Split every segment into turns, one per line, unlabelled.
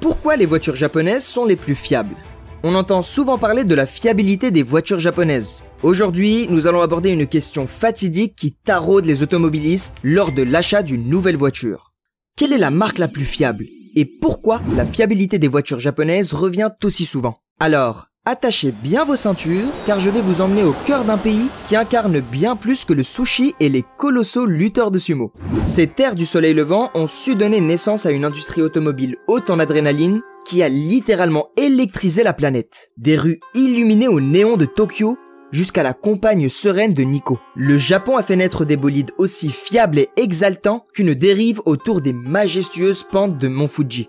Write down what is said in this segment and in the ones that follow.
Pourquoi les voitures japonaises sont les plus fiables? On entend souvent parler de la fiabilité des voitures japonaises. Aujourd'hui, nous allons aborder une question fatidique qui taraude les automobilistes lors de l'achat d'une nouvelle voiture. Quelle est la marque la plus fiable? Et pourquoi la fiabilité des voitures japonaises revient aussi souvent? Alors, attachez bien vos ceintures, car je vais vous emmener au cœur d'un pays qui incarne bien plus que le sushi et les colossaux lutteurs de sumo. Ces terres du soleil levant ont su donner naissance à une industrie automobile haute en adrénaline qui a littéralement électrisé la planète. Des rues illuminées au néon de Tokyo jusqu'à la campagne sereine de Nikko. Le Japon a fait naître des bolides aussi fiables et exaltants qu'une dérive autour des majestueuses pentes de Mont Fuji.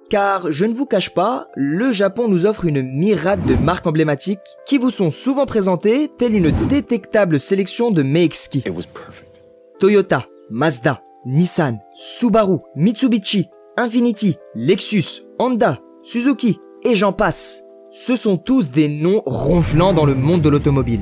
Car, je ne vous cache pas, le Japon nous offre une myriade de marques emblématiques qui vous sont souvent présentées telle une détectable sélection de Meexki. Toyota, Mazda, Nissan, Subaru, Mitsubishi, Infiniti, Lexus, Honda, Suzuki, et j'en passe. Ce sont tous des noms ronflants dans le monde de l'automobile.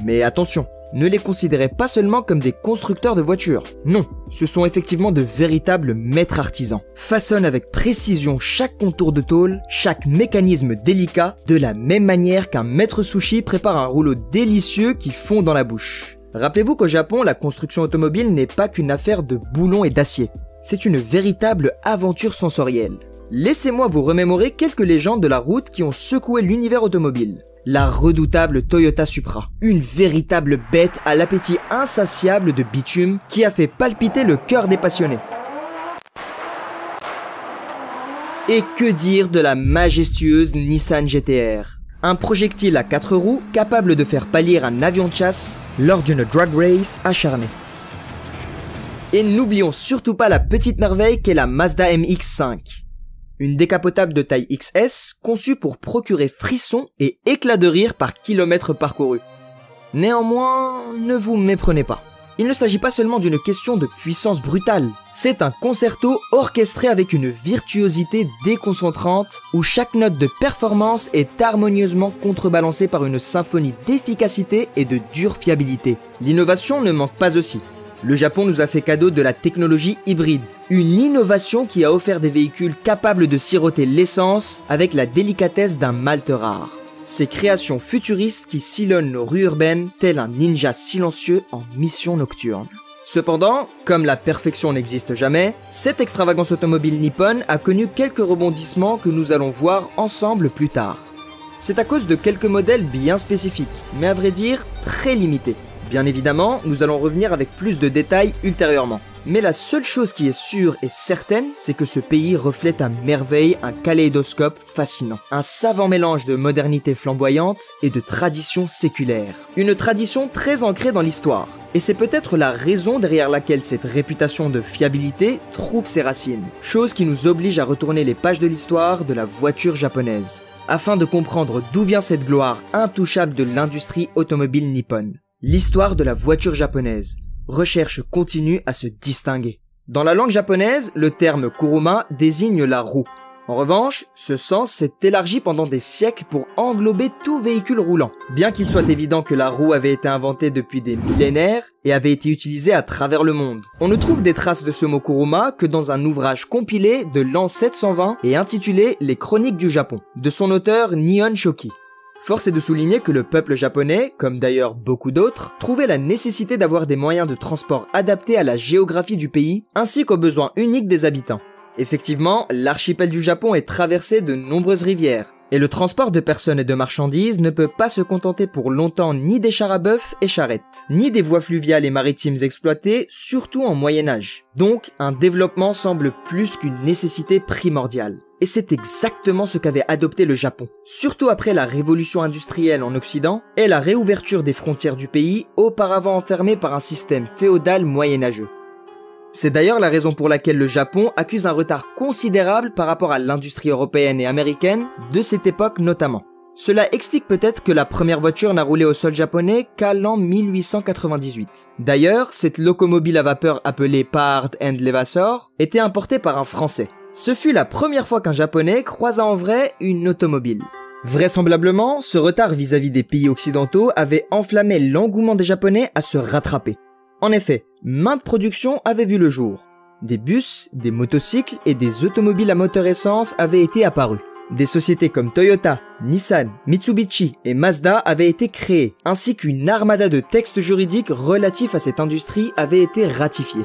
Mais attention, ne les considérez pas seulement comme des constructeurs de voitures. Non, ce sont effectivement de véritables maîtres artisans. Façonnent avec précision chaque contour de tôle, chaque mécanisme délicat, de la même manière qu'un maître sushi prépare un rouleau délicieux qui fond dans la bouche. Rappelez-vous qu'au Japon, la construction automobile n'est pas qu'une affaire de boulons et d'acier. C'est une véritable aventure sensorielle. Laissez-moi vous remémorer quelques légendes de la route qui ont secoué l'univers automobile. La redoutable Toyota Supra, une véritable bête à l'appétit insatiable de bitume qui a fait palpiter le cœur des passionnés. Et que dire de la majestueuse Nissan GT-R, un projectile à 4 roues capable de faire pâlir un avion de chasse lors d'une drag race acharnée. Et n'oublions surtout pas la petite merveille qu'est la Mazda MX-5. Une décapotable de taille XS conçue pour procurer frissons et éclats de rire par kilomètre parcouru. Néanmoins, ne vous méprenez pas. Il ne s'agit pas seulement d'une question de puissance brutale. C'est un concerto orchestré avec une virtuosité déconcentrante où chaque note de performance est harmonieusement contrebalancée par une symphonie d'efficacité et de dure fiabilité. L'innovation ne manque pas aussi. Le Japon nous a fait cadeau de la technologie hybride, une innovation qui a offert des véhicules capables de siroter l'essence avec la délicatesse d'un malt rare. Ces créations futuristes qui sillonnent nos rues urbaines tel un ninja silencieux en mission nocturne. Cependant, comme la perfection n'existe jamais, cette extravagance automobile nippone a connu quelques rebondissements que nous allons voir ensemble plus tard. C'est à cause de quelques modèles bien spécifiques, mais à vrai dire très limités. Bien évidemment, nous allons revenir avec plus de détails ultérieurement. Mais la seule chose qui est sûre et certaine, c'est que ce pays reflète à merveille un kaléidoscope fascinant. Un savant mélange de modernité flamboyante et de tradition séculaire. Une tradition très ancrée dans l'histoire. Et c'est peut-être la raison derrière laquelle cette réputation de fiabilité trouve ses racines. Chose qui nous oblige à retourner les pages de l'histoire de la voiture japonaise. Afin de comprendre d'où vient cette gloire intouchable de l'industrie automobile nippone. L'histoire de la voiture japonaise. Recherche continue à se distinguer. Dans la langue japonaise, le terme kuruma désigne la roue. En revanche, ce sens s'est élargi pendant des siècles pour englober tout véhicule roulant. Bien qu'il soit évident que la roue avait été inventée depuis des millénaires et avait été utilisée à travers le monde. On ne trouve des traces de ce mot kuruma que dans un ouvrage compilé de l'an 720 et intitulé Les Chroniques du Japon, de son auteur Nihon Shoki. Force est de souligner que le peuple japonais, comme d'ailleurs beaucoup d'autres, trouvait la nécessité d'avoir des moyens de transport adaptés à la géographie du pays, ainsi qu'aux besoins uniques des habitants. Effectivement, l'archipel du Japon est traversé de nombreuses rivières, et le transport de personnes et de marchandises ne peut pas se contenter pour longtemps ni des chars à bœuf et charrettes, ni des voies fluviales et maritimes exploitées, surtout en Moyen-Âge. Donc, un développement semble plus qu'une nécessité primordiale. Et c'est exactement ce qu'avait adopté le Japon, surtout après la révolution industrielle en Occident et la réouverture des frontières du pays, auparavant enfermées par un système féodal moyenâgeux. C'est d'ailleurs la raison pour laquelle le Japon accuse un retard considérable par rapport à l'industrie européenne et américaine de cette époque notamment. Cela explique peut-être que la première voiture n'a roulé au sol japonais qu'à l'an 1898. D'ailleurs, cette locomobile à vapeur appelée Part and Levasseur était importée par un Français. Ce fut la première fois qu'un Japonais croisa en vrai une automobile. Vraisemblablement, ce retard vis-à-vis des pays occidentaux avait enflammé l'engouement des Japonais à se rattraper. En effet, maintes productions avaient vu le jour. Des bus, des motocycles et des automobiles à moteur essence avaient été apparus. Des sociétés comme Toyota, Nissan, Mitsubishi et Mazda avaient été créées, ainsi qu'une armada de textes juridiques relatifs à cette industrie avait été ratifiée.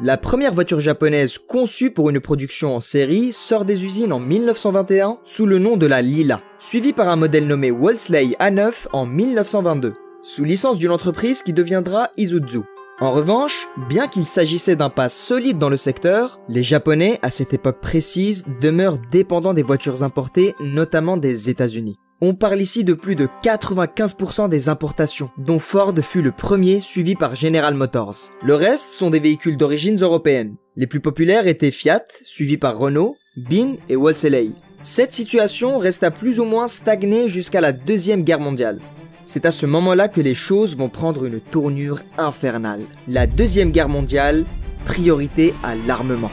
La première voiture japonaise conçue pour une production en série sort des usines en 1921 sous le nom de la Lila, suivie par un modèle nommé Wolseley A9 en 1922, sous licence d'une entreprise qui deviendra Isuzu. En revanche, bien qu'il s'agissait d'un pas solide dans le secteur, les Japonais, à cette époque précise, demeurent dépendants des voitures importées, notamment des États-Unis. On parle ici de plus de 95% des importations, dont Ford fut le premier, suivi par General Motors. Le reste sont des véhicules d'origine européenne. Les plus populaires étaient Fiat, suivi par Renault, BIN et Wolseley. Cette situation resta plus ou moins stagnée jusqu'à la Deuxième Guerre mondiale. C'est à ce moment-là que les choses vont prendre une tournure infernale. La Deuxième Guerre mondiale, priorité à l'armement.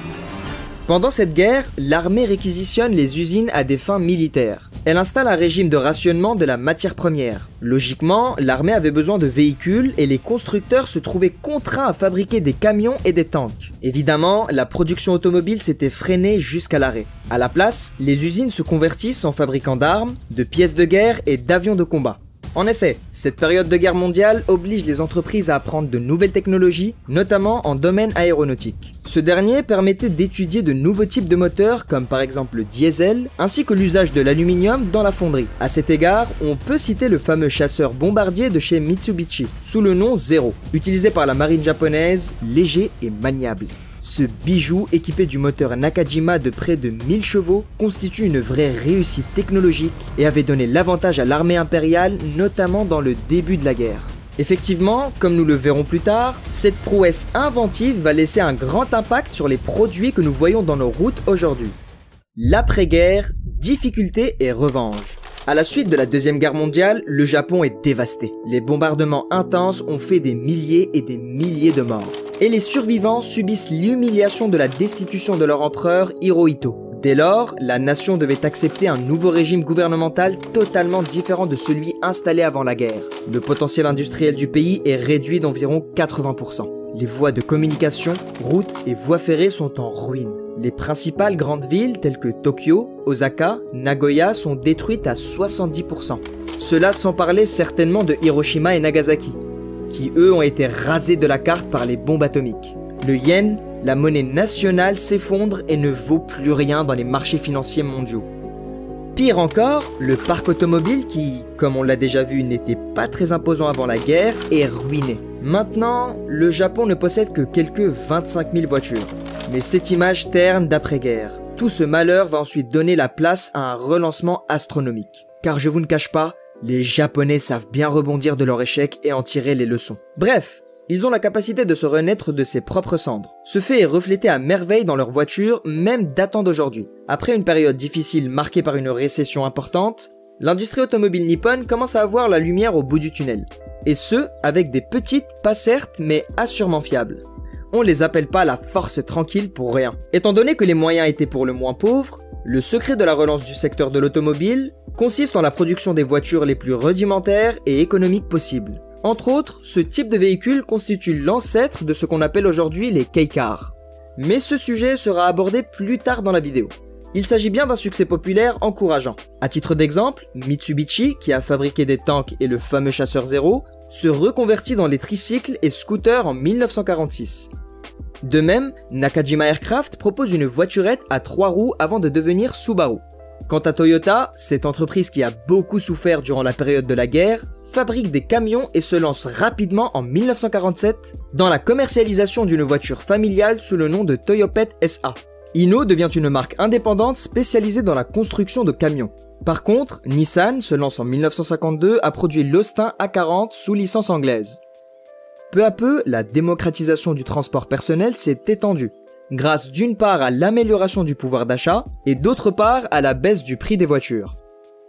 Pendant cette guerre, l'armée réquisitionne les usines à des fins militaires. Elle installe un régime de rationnement de la matière première. Logiquement, l'armée avait besoin de véhicules et les constructeurs se trouvaient contraints à fabriquer des camions et des tanks. Évidemment, la production automobile s'était freinée jusqu'à l'arrêt. À la place, les usines se convertissent en fabricants d'armes, de pièces de guerre et d'avions de combat. En effet, cette période de guerre mondiale oblige les entreprises à apprendre de nouvelles technologies, notamment en domaine aéronautique. Ce dernier permettait d'étudier de nouveaux types de moteurs, comme par exemple le diesel, ainsi que l'usage de l'aluminium dans la fonderie. À cet égard, on peut citer le fameux chasseur bombardier de chez Mitsubishi, sous le nom Zero, utilisé par la marine japonaise, léger et maniable. Ce bijou équipé du moteur Nakajima de près de 1000 chevaux constitue une vraie réussite technologique et avait donné l'avantage à l'armée impériale, notamment dans le début de la guerre. Effectivement, comme nous le verrons plus tard, cette prouesse inventive va laisser un grand impact sur les produits que nous voyons dans nos routes aujourd'hui. L'après-guerre, difficulté et revanche. À la suite de la Deuxième Guerre mondiale, le Japon est dévasté. Les bombardements intenses ont fait des milliers et des milliers de morts. Et les survivants subissent l'humiliation de la destitution de leur empereur Hirohito. Dès lors, la nation devait accepter un nouveau régime gouvernemental totalement différent de celui installé avant la guerre. Le potentiel industriel du pays est réduit d'environ 80%. Les voies de communication, routes et voies ferrées sont en ruine. Les principales grandes villes telles que Tokyo, Osaka, Nagoya sont détruites à 70%. Cela sans parler certainement de Hiroshima et Nagasaki, qui eux ont été rasés de la carte par les bombes atomiques. Le yen, la monnaie nationale, s'effondre et ne vaut plus rien dans les marchés financiers mondiaux. Pire encore, le parc automobile qui, comme on l'a déjà vu, n'était pas très imposant avant la guerre, est ruiné. Maintenant, le Japon ne possède que quelques 25 000 voitures. Mais cette image terne d'après-guerre. Tout ce malheur va ensuite donner la place à un relancement astronomique. Car je vous ne cache pas, les Japonais savent bien rebondir de leur échec et en tirer les leçons. Bref, ils ont la capacité de se renaître de ses propres cendres. Ce fait est reflété à merveille dans leurs voitures, même datant d'aujourd'hui. Après une période difficile marquée par une récession importante, l'industrie automobile nippone commence à avoir la lumière au bout du tunnel. Et ce, avec des petites, pas certes, mais assurément fiables. On les appelle pas la force tranquille pour rien. Étant donné que les moyens étaient pour le moins pauvres, le secret de la relance du secteur de l'automobile consiste en la production des voitures les plus rudimentaires et économiques possibles. Entre autres, ce type de véhicule constitue l'ancêtre de ce qu'on appelle aujourd'hui les kei cars. Mais ce sujet sera abordé plus tard dans la vidéo. Il s'agit bien d'un succès populaire encourageant. À titre d'exemple, Mitsubishi, qui a fabriqué des tanks et le fameux chasseur Zero, se reconvertit dans les tricycles et scooters en 1946. De même, Nakajima Aircraft propose une voiturette à 3 roues avant de devenir Subaru. Quant à Toyota, cette entreprise qui a beaucoup souffert durant la période de la guerre, fabrique des camions et se lance rapidement en 1947 dans la commercialisation d'une voiture familiale sous le nom de Toyopet SA. Hino devient une marque indépendante spécialisée dans la construction de camions. Par contre, Nissan se lance en 1952 à produire l'Austin A40 sous licence anglaise. Peu à peu, la démocratisation du transport personnel s'est étendue, grâce d'une part à l'amélioration du pouvoir d'achat et d'autre part à la baisse du prix des voitures.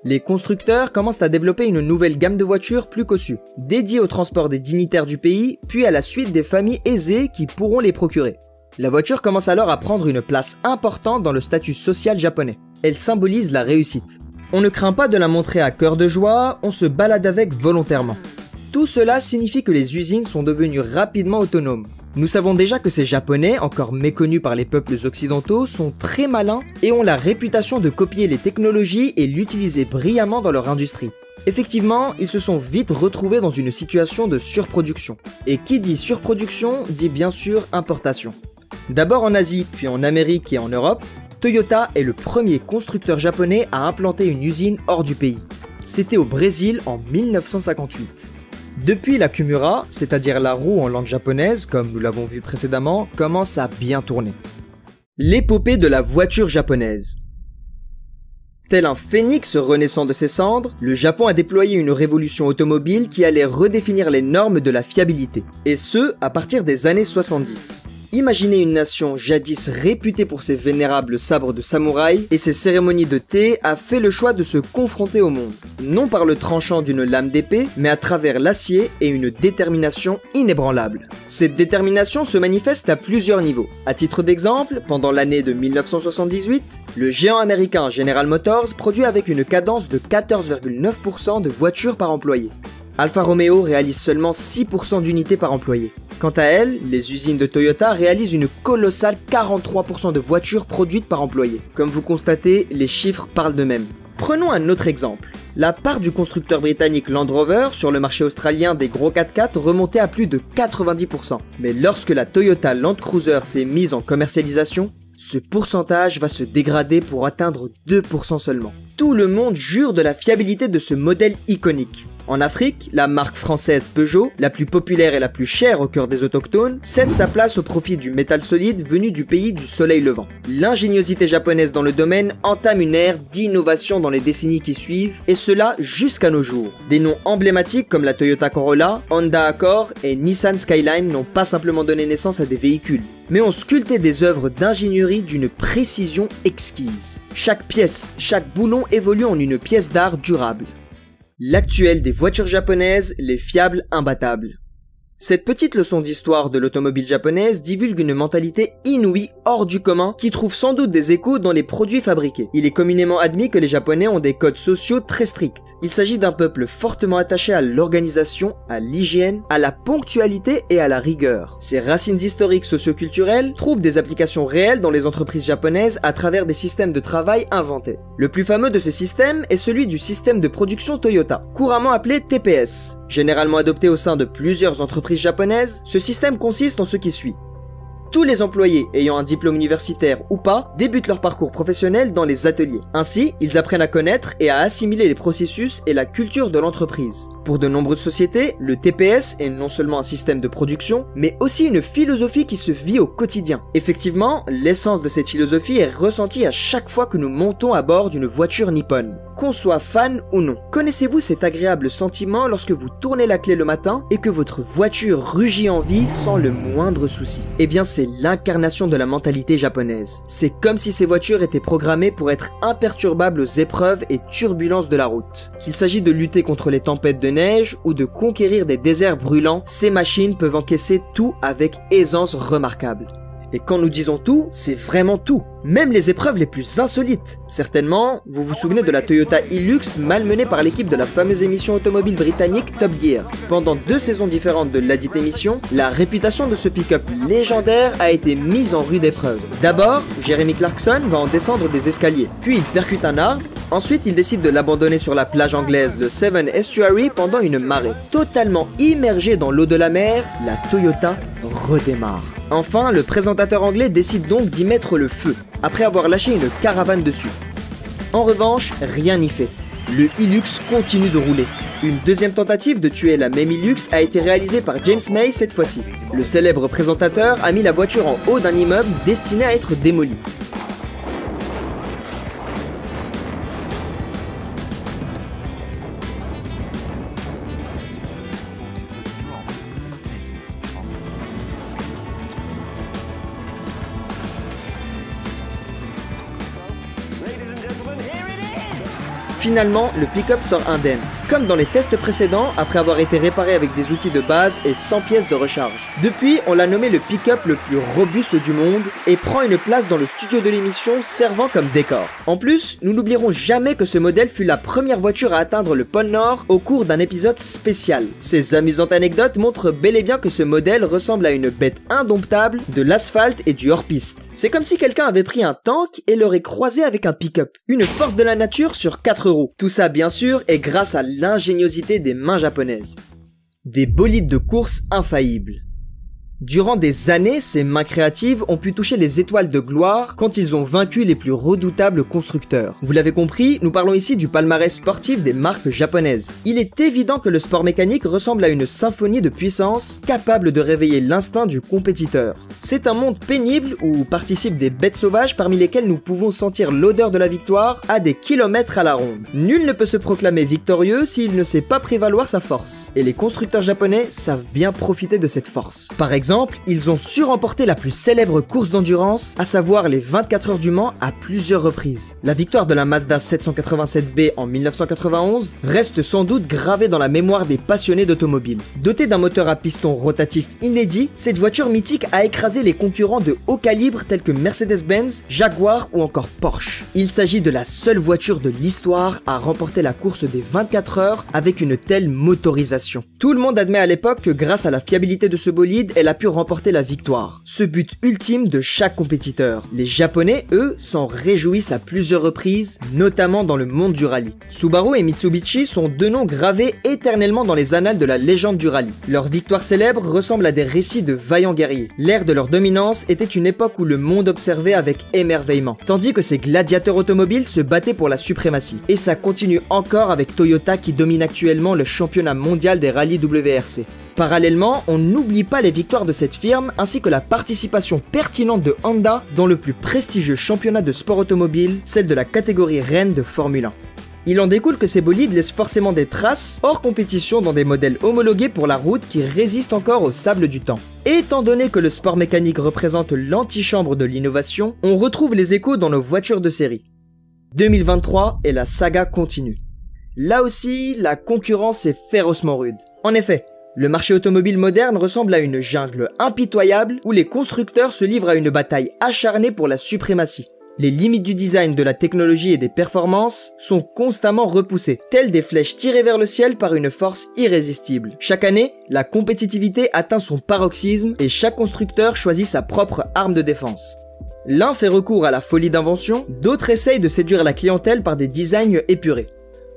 Les constructeurs commencent à développer une nouvelle gamme de voitures plus cossues, dédiées au transport des dignitaires du pays, puis à la suite des familles aisées qui pourront les procurer. La voiture commence alors à prendre une place importante dans le statut social japonais. Elle symbolise la réussite. On ne craint pas de la montrer à cœur de joie, on se balade avec volontairement. Tout cela signifie que les usines sont devenues rapidement autonomes. Nous savons déjà que ces Japonais, encore méconnus par les peuples occidentaux, sont très malins et ont la réputation de copier les technologies et l'utiliser brillamment dans leur industrie. Effectivement, ils se sont vite retrouvés dans une situation de surproduction. Et qui dit surproduction dit bien sûr importation. D'abord en Asie, puis en Amérique et en Europe, Toyota est le premier constructeur japonais à implanter une usine hors du pays. C'était au Brésil en 1958. Depuis, la Kumura, c'est-à-dire la roue en langue japonaise, comme nous l'avons vu précédemment, commence à bien tourner. L'épopée de la voiture japonaise. Tel un phénix renaissant de ses cendres, le Japon a déployé une révolution automobile qui allait redéfinir les normes de la fiabilité, et ce, à partir des années 70. Imaginez une nation jadis réputée pour ses vénérables sabres de samouraï et ses cérémonies de thé a fait le choix de se confronter au monde, non par le tranchant d'une lame d'épée, mais à travers l'acier et une détermination inébranlable. Cette détermination se manifeste à plusieurs niveaux. À titre d'exemple, pendant l'année de 1978, le géant américain General Motors produit avec une cadence de 14,9% de voitures par employé. Alfa Romeo réalise seulement 6% d'unités par employé. Quant à elle, les usines de Toyota réalisent une colossale 43% de voitures produites par employé. Comme vous constatez, les chiffres parlent d'eux-mêmes. Prenons un autre exemple. La part du constructeur britannique Land Rover sur le marché australien des gros 4x4 remontait à plus de 90%. Mais lorsque la Toyota Land Cruiser s'est mise en commercialisation, ce pourcentage va se dégrader pour atteindre 2% seulement. Tout le monde jure de la fiabilité de ce modèle iconique. En Afrique, la marque française Peugeot, la plus populaire et la plus chère au cœur des autochtones, cède sa place au profit du métal solide venu du pays du soleil levant. L'ingéniosité japonaise dans le domaine entame une ère d'innovation dans les décennies qui suivent, et cela jusqu'à nos jours. Des noms emblématiques comme la Toyota Corolla, Honda Accord et Nissan Skyline n'ont pas simplement donné naissance à des véhicules, mais ont sculpté des œuvres d'ingénierie d'une précision exquise. Chaque pièce, chaque boulon évolue en une pièce d'art durable. L'actuel des voitures japonaises, les fiables imbattables. Cette petite leçon d'histoire de l'automobile japonaise divulgue une mentalité inouïe hors du commun qui trouve sans doute des échos dans les produits fabriqués. Il est communément admis que les Japonais ont des codes sociaux très stricts. Il s'agit d'un peuple fortement attaché à l'organisation, à l'hygiène, à la ponctualité et à la rigueur. Ces racines historiques socio-culturelles trouvent des applications réelles dans les entreprises japonaises à travers des systèmes de travail inventés. Le plus fameux de ces systèmes est celui du système de production Toyota, couramment appelé TPS. Généralement adopté au sein de plusieurs entreprises japonaises, ce système consiste en ce qui suit. Tous les employés ayant un diplôme universitaire ou pas débutent leur parcours professionnel dans les ateliers. Ainsi, ils apprennent à connaître et à assimiler les processus et la culture de l'entreprise. Pour de nombreuses sociétés, le TPS est non seulement un système de production, mais aussi une philosophie qui se vit au quotidien. Effectivement, l'essence de cette philosophie est ressentie à chaque fois que nous montons à bord d'une voiture nippone, qu'on soit fan ou non. Connaissez-vous cet agréable sentiment lorsque vous tournez la clé le matin et que votre voiture rugit en vie sans le moindre souci? Eh bien, c'est l'incarnation de la mentalité japonaise. C'est comme si ces voitures étaient programmées pour être imperturbables aux épreuves et turbulences de la route. Qu'il s'agit de lutter contre les tempêtes de neige ou de conquérir des déserts brûlants, ces machines peuvent encaisser tout avec aisance remarquable. Et quand nous disons tout, c'est vraiment tout. Même les épreuves les plus insolites. Certainement, vous vous souvenez de la Toyota Hilux malmenée par l'équipe de la fameuse émission automobile britannique Top Gear. Pendant 2 saisons différentes de ladite émission, la réputation de ce pick-up légendaire a été mise en rude épreuve. D'abord, Jeremy Clarkson va en descendre des escaliers, puis il percute un arbre. Ensuite, il décide de l'abandonner sur la plage anglaise de Seven Estuary pendant une marée. Totalement immergée dans l'eau de la mer, la Toyota redémarre. Enfin, le présentateur anglais décide donc d'y mettre le feu, après avoir lâché une caravane dessus. En revanche, rien n'y fait. Le Hilux continue de rouler. Une deuxième tentative de tuer la même Hilux a été réalisée par James May cette fois-ci. Le célèbre présentateur a mis la voiture en haut d'un immeuble destiné à être démoli. Finalement, le pick-up sort indemne. comme dans les tests précédents, après avoir été réparé avec des outils de base et 100 pièces de recharge. Depuis, on l'a nommé le pick-up le plus robuste du monde et prend une place dans le studio de l'émission servant comme décor. En plus, nous n'oublierons jamais que ce modèle fut la première voiture à atteindre le pôle Nord au cours d'un épisode spécial. Ces amusantes anecdotes montrent bel et bien que ce modèle ressemble à une bête indomptable de l'asphalte et du hors-piste. C'est comme si quelqu'un avait pris un tank et l'aurait croisé avec un pick-up. Une force de la nature sur 4 roues. Tout ça bien sûr est grâce à l'ingéniosité des mains japonaises. Des bolides de course infaillibles. Durant des années, ces mains créatives ont pu toucher les étoiles de gloire quand ils ont vaincu les plus redoutables constructeurs. Vous l'avez compris, nous parlons ici du palmarès sportif des marques japonaises. Il est évident que le sport mécanique ressemble à une symphonie de puissance capable de réveiller l'instinct du compétiteur. C'est un monde pénible où participent des bêtes sauvages parmi lesquelles nous pouvons sentir l'odeur de la victoire à des kilomètres à la ronde. Nul ne peut se proclamer victorieux s'il ne sait pas prévaloir sa force. Et les constructeurs japonais savent bien profiter de cette force. Par exemple, ils ont su remporter la plus célèbre course d'endurance, à savoir les 24 heures du Mans à plusieurs reprises. La victoire de la Mazda 787B en 1991 reste sans doute gravée dans la mémoire des passionnés d'automobile. Dotée d'un moteur à piston rotatif inédit, cette voiture mythique a écrasé les concurrents de haut calibre tels que Mercedes-Benz, Jaguar ou encore Porsche. Il s'agit de la seule voiture de l'histoire à remporter la course des 24 heures avec une telle motorisation. Tout le monde admet à l'époque que grâce à la fiabilité de ce bolide, elle a pu remporter la victoire. Ce but ultime de chaque compétiteur. Les Japonais, eux, s'en réjouissent à plusieurs reprises, notamment dans le monde du rallye. Subaru et Mitsubishi sont deux noms gravés éternellement dans les annales de la légende du rallye. Leurs victoires célèbres ressemblent à des récits de vaillants guerriers. L'ère de leur dominance était une époque où le monde observait avec émerveillement, tandis que ces gladiateurs automobiles se battaient pour la suprématie. Et ça continue encore avec Toyota qui domine actuellement le championnat mondial des rallyes WRC. Parallèlement, on n'oublie pas les victoires de cette firme ainsi que la participation pertinente de Honda dans le plus prestigieux championnat de sport automobile, celle de la catégorie reine de Formule 1. Il en découle que ces bolides laissent forcément des traces hors compétition dans des modèles homologués pour la route qui résistent encore au sable du temps. Et étant donné que le sport mécanique représente l'antichambre de l'innovation, on retrouve les échos dans nos voitures de série. 2023 et la saga continue. Là aussi, la concurrence est férocement rude. En effet, le marché automobile moderne ressemble à une jungle impitoyable où les constructeurs se livrent à une bataille acharnée pour la suprématie. Les limites du design, de la technologie et des performances sont constamment repoussées, telles des flèches tirées vers le ciel par une force irrésistible. Chaque année, la compétitivité atteint son paroxysme et chaque constructeur choisit sa propre arme de défense. L'un fait recours à la folie d'invention, d'autres essayent de séduire la clientèle par des designs épurés.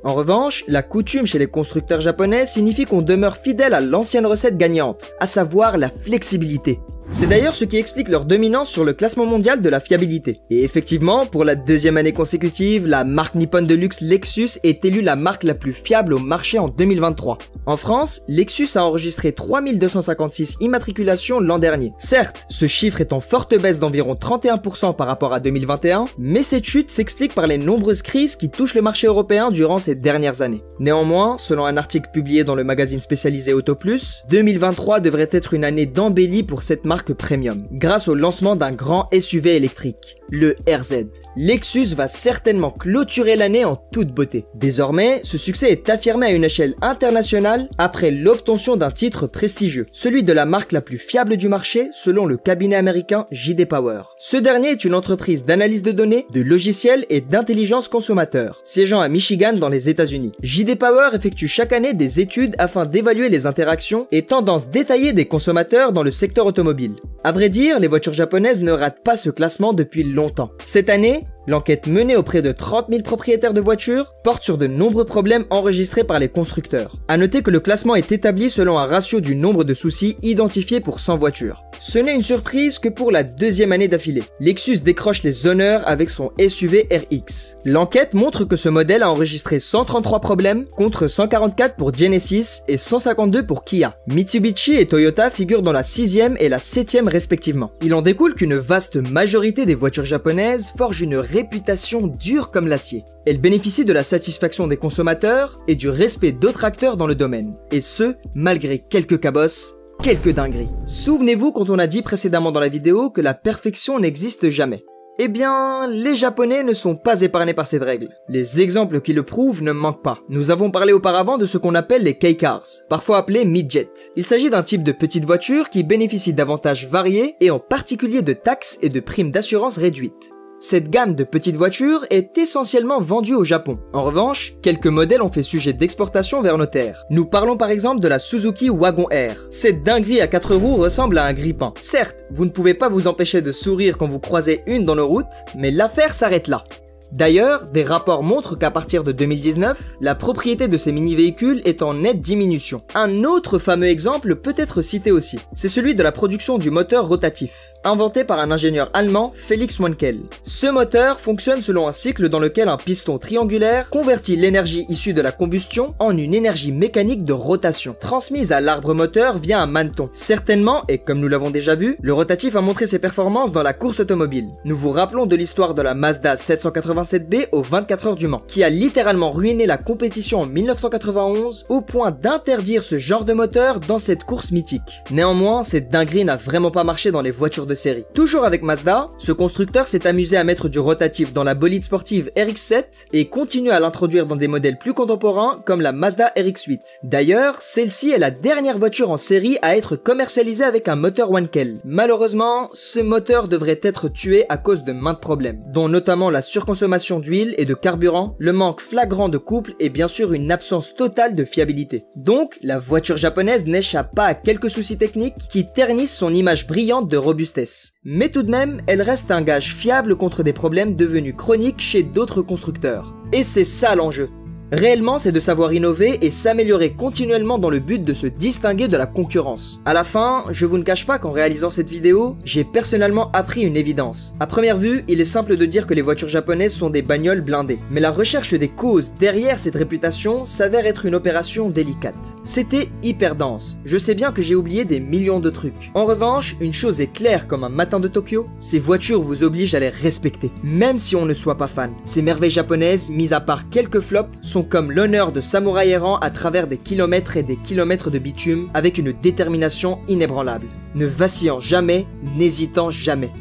En revanche, la coutume chez les constructeurs japonais signifie qu'on demeure fidèle à l'ancienne recette gagnante, à savoir la flexibilité. C'est d'ailleurs ce qui explique leur dominance sur le classement mondial de la fiabilité. Et effectivement, pour la deuxième année consécutive, la marque nippone de luxe Lexus est élue la marque la plus fiable au marché en 2023. En France, Lexus a enregistré 3256 immatriculations l'an dernier. Certes, ce chiffre est en forte baisse d'environ 31% par rapport à 2021, mais cette chute s'explique par les nombreuses crises qui touchent le marché européen durant ces dernières années. Néanmoins, selon un article publié dans le magazine spécialisé Auto Plus, 2023 devrait être une année d'embellie pour cette marque premium, grâce au lancement d'un grand SUV électrique, le RZ. Lexus va certainement clôturer l'année en toute beauté. Désormais, ce succès est affirmé à une échelle internationale après l'obtention d'un titre prestigieux, celui de la marque la plus fiable du marché selon le cabinet américain JD Power. Ce dernier est une entreprise d'analyse de données, de logiciels et d'intelligence consommateur, siégeant à Michigan dans les États-Unis. JD Power effectue chaque année des études afin d'évaluer les interactions et tendances détaillées des consommateurs dans le secteur automobile. À vrai dire, les voitures japonaises ne ratent pas ce classement depuis longtemps. Cette année, l'enquête menée auprès de 30 000 propriétaires de voitures porte sur de nombreux problèmes enregistrés par les constructeurs. À noter que le classement est établi selon un ratio du nombre de soucis identifiés pour 100 voitures. Ce n'est une surprise que pour la deuxième année d'affilée. Lexus décroche les honneurs avec son SUV RX. L'enquête montre que ce modèle a enregistré 133 problèmes contre 144 pour Genesis et 152 pour Kia. Mitsubishi et Toyota figurent dans la 6e et la 7e respectivement. Il en découle qu'une vaste majorité des voitures japonaises forge une réputation dure comme l'acier. Elle bénéficie de la satisfaction des consommateurs et du respect d'autres acteurs dans le domaine. Et ce, malgré quelques cabosses, quelques dingueries. Souvenez-vous quand on a dit précédemment dans la vidéo que la perfection n'existe jamais. Eh bien, les Japonais ne sont pas épargnés par cette règle. Les exemples qui le prouvent ne manquent pas. Nous avons parlé auparavant de ce qu'on appelle les K-Cars, parfois appelés midget. Il s'agit d'un type de petite voiture qui bénéficie d'avantages variés et en particulier de taxes et de primes d'assurance réduites. Cette gamme de petites voitures est essentiellement vendue au Japon. En revanche, quelques modèles ont fait sujet d'exportation vers nos terres. Nous parlons par exemple de la Suzuki Wagon R. Cette dinguerie à 4 roues ressemble à un grille-pain. Certes, vous ne pouvez pas vous empêcher de sourire quand vous croisez une dans nos routes, mais l'affaire s'arrête là. D'ailleurs, des rapports montrent qu'à partir de 2019, la propriété de ces mini-véhicules est en nette diminution. Un autre fameux exemple peut être cité aussi. C'est celui de la production du moteur rotatif, inventé par un ingénieur allemand, Felix Wankel. Ce moteur fonctionne selon un cycle dans lequel un piston triangulaire convertit l'énergie issue de la combustion en une énergie mécanique de rotation, transmise à l'arbre moteur via un maneton. Certainement, et comme nous l'avons déjà vu, le rotatif a montré ses performances dans la course automobile. Nous vous rappelons de l'histoire de la Mazda 787B aux 24 heures du Mans, qui a littéralement ruiné la compétition en 1991 au point d'interdire ce genre de moteur dans cette course mythique. Néanmoins, cette dinguerie n'a vraiment pas marché dans les voitures de série. Toujours avec Mazda, ce constructeur s'est amusé à mettre du rotatif dans la bolide sportive RX-7 et continue à l'introduire dans des modèles plus contemporains comme la Mazda RX-8. D'ailleurs, celle-ci est la dernière voiture en série à être commercialisée avec un moteur Wankel. Malheureusement, ce moteur devrait être tué à cause de maintes problèmes, dont notamment la surconsommation d'huile et de carburant, le manque flagrant de couple et bien sûr une absence totale de fiabilité. Donc, la voiture japonaise n'échappe pas à quelques soucis techniques qui ternissent son image brillante de robustesse. Mais tout de même, elle reste un gage fiable contre des problèmes devenus chroniques chez d'autres constructeurs. Et c'est ça l'enjeu. Réellement, c'est de savoir innover et s'améliorer continuellement dans le but de se distinguer de la concurrence. À la fin, je vous ne cache pas qu'en réalisant cette vidéo, j'ai personnellement appris une évidence. À première vue, il est simple de dire que les voitures japonaises sont des bagnoles blindées. Mais la recherche des causes derrière cette réputation s'avère être une opération délicate. C'était hyper dense. Je sais bien que j'ai oublié des millions de trucs. En revanche, une chose est claire comme un matin de Tokyo, ces voitures vous obligent à les respecter, même si on ne soit pas fan. Ces merveilles japonaises, mis à part quelques flops, sont comme l'honneur de samouraï errant à travers des kilomètres et des kilomètres de bitume avec une détermination inébranlable. Ne vacillant jamais, n'hésitant jamais.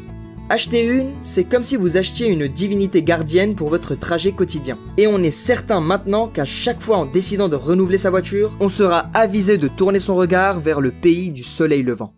Acheter une, c'est comme si vous achetiez une divinité gardienne pour votre trajet quotidien. Et on est certain maintenant qu'à chaque fois en décidant de renouveler sa voiture, on sera avisé de tourner son regard vers le pays du soleil levant.